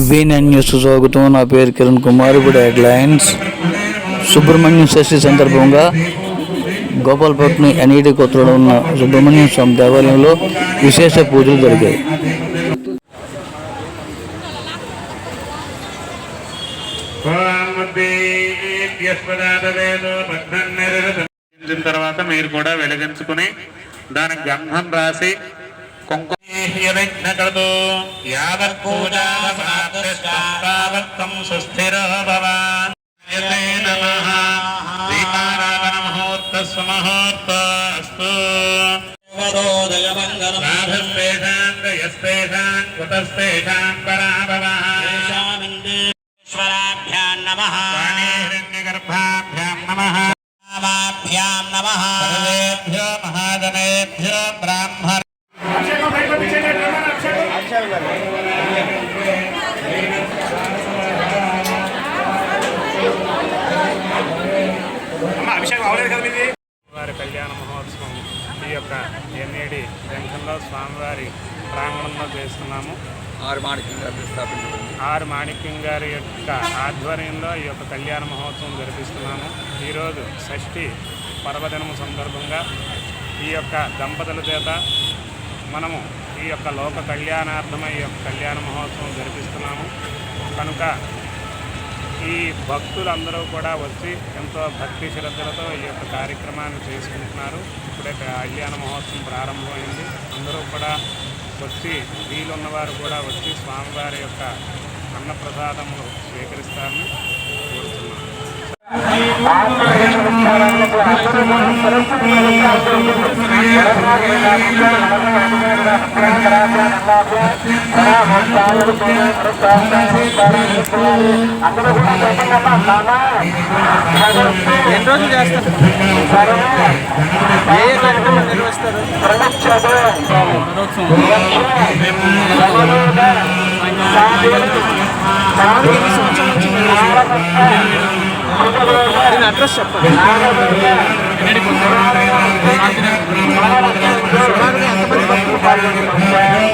V9 news స్వాగతం. నా పేరు కిరణ్ కుమార్. ఇప్పుడు హెడ్లైన్స్. సుబ్రహ్మణ్యం షష్ఠి సందర్భంగా గోపాలపట్నం ఎన్ఈడి కొత్తలో ఉన్న సుబ్రహ్మణ్యం స్వామి దేవాలయంలో విశేష పూజలు జరిగాయి. తర్వాత మీరు కూడా వెలిగించుకుని దానికి గంధం రాసి కుంకుమేహ్యవిఘ్నకృతో యావత్ పూజా సమాప్తిస్తావత్తం సుస్థిరో భవాన్. నమః. దీపారాధన ముహూర్త సుముహూర్తస్తు. రాధస్తేషాం యస్తేషాం కుతస్తేషాం పరాభవః. ఈశ్వరాభ్యాం నమః. వాణీహిరణ్యగర్భాభ్యాం నమః. రామాభ్యాం నమః. సర్వేభ్యో మహాజనేభ్యో బ్రాహ్మణ వారి కళ్యాణ మహోత్సవం ఈ యొక్క ఎన్ఈడి జంక్షన్లో స్వామివారి ప్రాంగణంలో చేస్తున్నాము. ఆర్ మాణిక్యం గారి యొక్క ఆధ్వర్యంలో ఈ యొక్క కళ్యాణ మహోత్సవం జరిపిస్తున్నాము. ఈరోజు షష్ఠి పర్వదినము సందర్భంగా ఈ యొక్క దంపతుల చేత మనము ఈ యొక్క లోక కళ్యాణార్థమై ఈ యొక్క కళ్యాణ మహోత్సవం జరిపిస్తున్నాము. కనుక ఈ భక్తులందరూ కూడా వచ్చి ఎంతో భక్తి శ్రద్ధలతో ఈ యొక్క కార్యక్రమాన్ని చేసుకుంటున్నారు. ఇప్పుడే కళ్యాణ మహోత్సవం ప్రారంభమైంది. అందరూ కూడా వచ్చి వీలున్నవారు కూడా వచ్చి స్వామివారి యొక్క అన్నప్రసాదములు స్వీకరిస్తారని కోరుతున్నాను. ఎన్ని రోజులు చేస్తారు? ఏ ఏ కార్యక్రమాలు నిర్వహిస్తారు? దీని అడ్రస్ చెప్పండి. సుమారుగా ఎంతమంది భక్తులు పాల్గొంటున్నారు?